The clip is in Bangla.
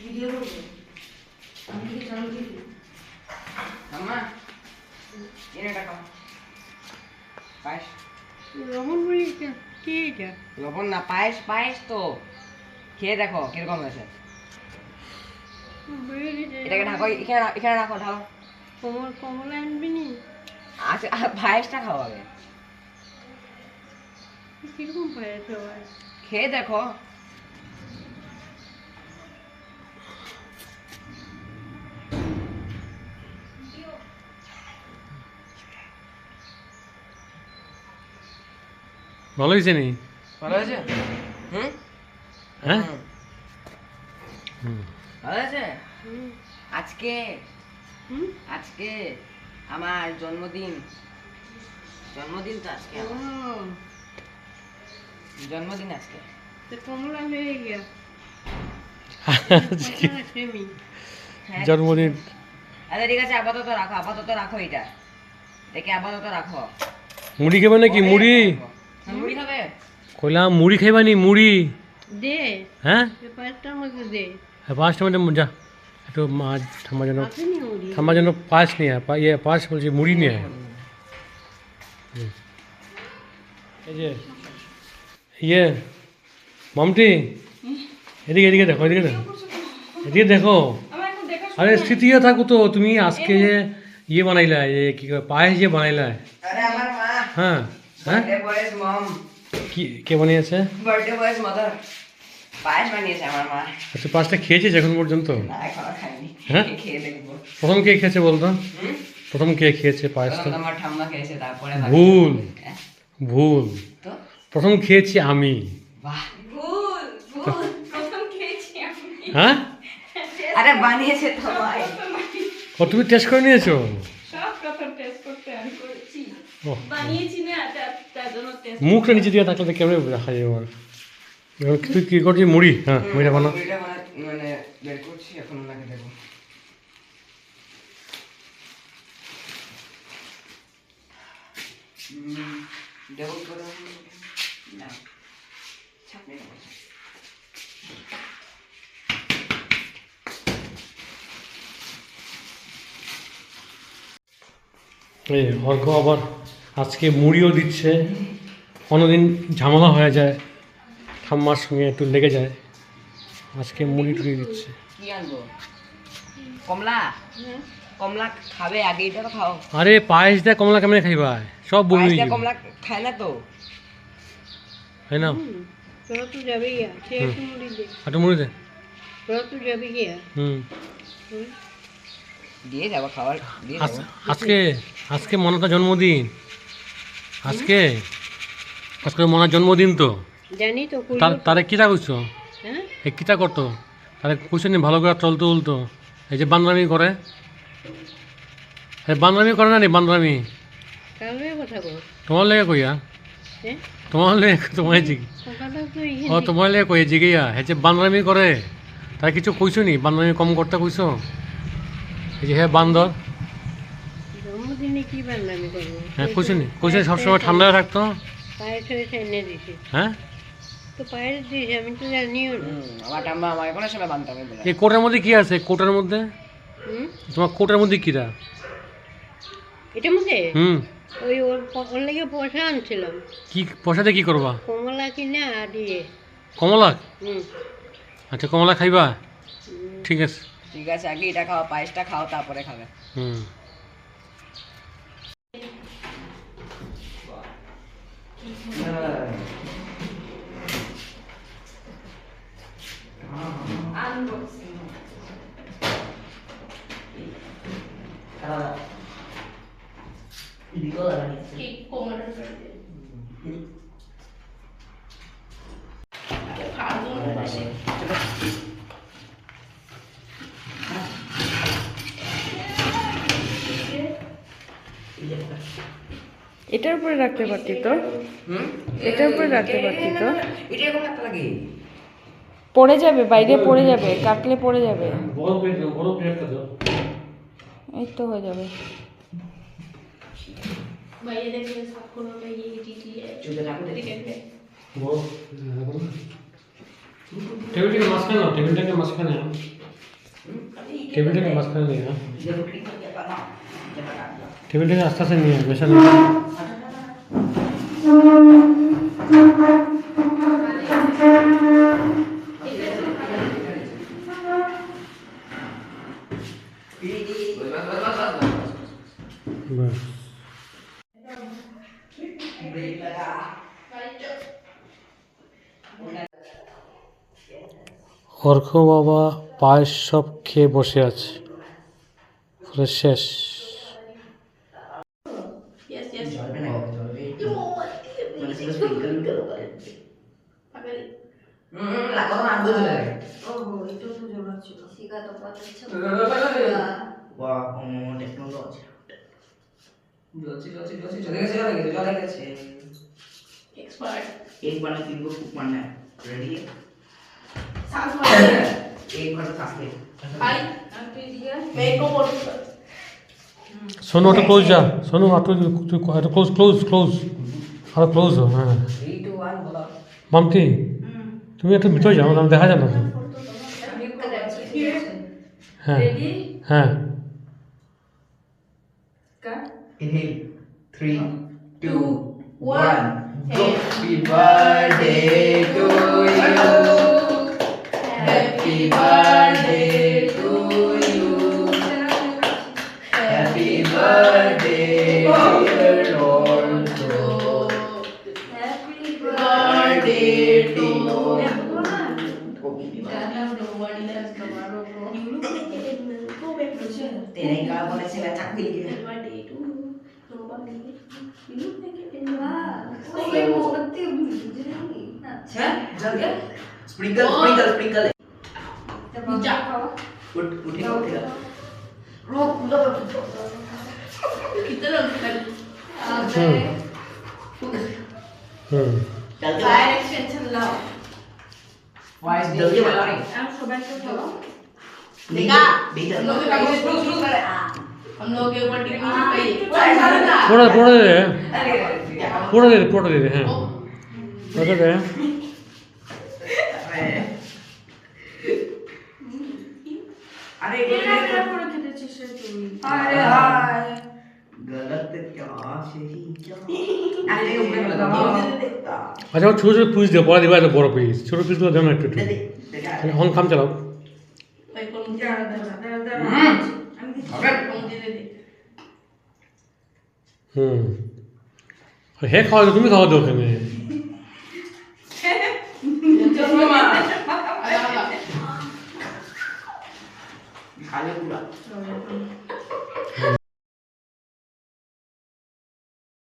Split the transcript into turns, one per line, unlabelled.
ভিডিও করব আমি কি চালু দিই আম্মা এনে টাকা পায়েস
লবণ বলি কি এটা
লবণ না পায়েস পায়েস তো খেয়ে দেখো কিরকম হয়েছে এটাকে ঢাকো এখানে এখানে রাখো ঢাকো
কমলা আনবি নি
আচ্ছা পায়েসটা খাও আগে
কিরকম পায়েস সবাই
খেয়ে দেখো
ভালো হয়েছে নি
ভালো হয়েছে হুম
হ্যাঁ
ভালো হয়েছে আজকে আজকে আমার জন্মদিন জন্মদিন তো আজকে আমার। জন্মদিন আজকে
তো কমলা হয়ে গিয়া
জন্মদিন
আচ্ছা ঠিক আছে আপাতত রাখো এটা দেখে আপাতত রাখো
মুড়ি খাবে নাকি মুড়ি
মুড়ি খাবে
কইলাম মুড়ি খাইবা নি মুড়ি
দে
হ্যাঁ
পাঁচটার মধ্যে দে
পাঁচটা মধ্যে যা একটু মাছ ঠাম্মার জন্য
আসেনি মুড়ি
ঠাম্মার জন্য পায়েস নিয়ে আয় ইয়ে পায়েস বলছি মুড়ি নিয়ে আয় এই যে ইয়ে মামটি এদিকে এদিকে দেখো এদিকে দেখো এদিকে দেখো আরে স্মৃতিও থাকো তো তুমি আজকে যে ইয়ে বানাইলা যে কি কয় পায়েস যে বানাইলা
আরে আমার মা
হ্যাঁ হ্যাঁ
বার্থডে বয়েজ মম
কি কে বানিয়েছে
বার্থডে বয়েজ মাদার পায়েস বানিয়েছে আমার মা
আচ্ছা পাঁচটা খেয়েছিস এখন পর্যন্ত
না এখনো খাইনি
হ্যাঁ?
খেয়ে দেখবো
প্রথম কে খেয়েছে বলতো
হুম?
প্রথম কে খেয়েছে পায়েসটা
তখন আমার ঠাম্মা খেয়েছে তারপরে
ভুল
হ্যাঁ?
ভুল
তো
প্রথম খেয়েছি আমি
বাহ
প্রথম খেয়েছি আমি
হ্যাঁ
আরে বানিয়েছে তো ভাই
ও তুমি টেস্ট করে নিয়েছো
সব প্রথম টেস্ট করতে আমি করেছি
ও
বানিয়েছি না তার জন্য টেস্ট
মুখটা নিচে দিয়ে থাকলে তো কেমন দেখা যাবে আমার এখন তুই কি করছিস মুড়ি হ্যাঁ মুড়িটা বানা
মুড়িটা মানে বের করছি এখন ওনাকে দেবো দেবো করে না ছাপনি না
এই অর্ঘ আবার আজকে মুড়িও দিচ্ছে অন্যদিন ঝামেলা হয়ে যায় ঠাম্মার সঙ্গে একটু লেগে যায় আজকে মুড়ি টুড়ি দিচ্ছে
কি আনবো কমলা কমলা খাবে আগে এটা তো খাও
আরে পায়েস দেয় কমলা কেমনে খাইবা সব বমি হয়ে
পায়েসটা
যাবে
কমলা খায় না তো
তাই না
তোরা তো যাবে গিয়া সে একটু মুড়ি দে
একটু মুড়ি দে
তোরা তো যাবে গিয়া
হুম
দিয়ে যাবো খাবার দিয়ে যাবো
আজকে আজকে মনার জন্মদিন আজকে আজকে মনার জন্মদিন তো
জানি তো
তারে কিতা কইছো
হ্যাঁ
এই কিতা করতো তারে কইছো নি ভালো করে চলতো উলতো এই যে বান্দরামি করে এই বান্দরামি করে না নি বান্দরামি
কালকে কথা কর
তোমার লেগে কইয়া
হ্যাঁ
তোমার লেগে তোমার জিগ
সকালে তো
ও তোমার লেগে কইয়া জিগিয়া এই যে বান্দরামি করে তাই কিছু কইছো নি বান্দরামি কম করতে কইছো এই যে হ্যাঁ বান্দর
জন্মদিনে কি বান্দামি করবো
হ্যাঁ কইছো নি কইছো সবসময় ঠান্ডায় থাকতো
পায়েস হয়েছে এনে দিছি
হ্যাঁ
তো পায়েস দিয়েছি আমি তো জানিও না
আমার ঠাম্মা আমাকে কোনো সময় বানতে হবে বলে
এই কোটার মধ্যে কি আছে কোটার মধ্যে
হুম
তোমার কোটার মধ্যে কিরা
এটার মধ্যে
হুম
ওই ওর লেগে পয়সা আনছিলাম
কি পয়সাতে কি করবা
কমলা কিনা দিয়ে
কমলা
হুম
আচ্ছা কমলা খাইবা ঠিক আছে
ঠিক আছে আগে এটা খাও পায়েসটা খাও তারপরে খাবে
হুম
এটার উপরে রাখতে পারতি তো
হুম
এটার উপরে রাখতে পারতি তো
এটা এরকম একটা লাগে
পড়ে যাবে বাইরে পড়ে যাবে কাটলে পড়ে যাবে
বড় প্লেটটা দাও
এই তো হয়ে যাবে
চুলে রাখো
টেবিলটাকে মাঝখানে নাও টেবিলটাকে মাঝখানে টেবিলটাকে মাঝখানে নিয়ে হ্যাঁ
ये रोटी को क्या करना ये बता दो
টেবিলটাকে আস্তে আস্তে নিয়ে বেশা নিয়ে ব্যাস
ब्रेक लगा
অর্ঘ বাবা পায়েস সব খেয়ে বসে আছে পুরো শেষ
जल पे नहीं जल पे मैंने सिर्फ स्प्रिंकल करो লাগো না আন্দো চলে যায়
ওহো এটা তো জোড়া ছিল
শিখা তো পাচ্ছ
বাহ ও টেকনোলজি জলছি চলে গেছে
एक्सपर्ट
एक बार में 3 को फूक मारना है रेडी है
सांस मार
एक बार सांस ले
भाई मेरे को बोल
সোনু ওটা ক্লোজ যা সোনু আটো তুই ক্লোজ ক্লোজ ক্লোজ আর ক্লোজ হ্যাঁ
3 2 1 बोलो
মামতি তুমি একটু ভিতরে যাও আমি দেখা যাবে না তো। হ্যাঁ
রেডি
হ্যাঁ
কাট
inhale 3 2 1 happy birthday to you happy birthday to you happy birthday dear Lonzo
happy
birthday to you तेरे का बोले से मैं चक मिल गया जल गया स्प्रिंकल स्प्रिंकल स्प्रिंकल उठेगा उठेगा रोक
হুম
चल के
फायर एक्सटेंशन लाओ
वॉइस जल के बता रही
সবাইকে বলো
देखा
देखा
हम लोग के काम शुरू करे हम लोग के ऊपर टिकनी गई
পোড়া পোড়া দে
अरे
পোড়া দে হ্যাঁ পোড়া দে
अरे
এটা কেন করে খেতেছিস রে তুই
अरे हाय गलत क्या सही क्या अरे ऊपर लगा देखता
আচ্ছা ছোটো ছোটো পিস দিও বড় দিবা বড় পিস ছোটো পিসগুলো দেও না একটু একটু
दे देखा
এখন কাম চালাও
भाई कौन
আমি
अबे
दे दे
হুম হে খাওয়া দাও, তুমি খাওয়া দাও ওখানে
चलो मामा आया
खाली पूरा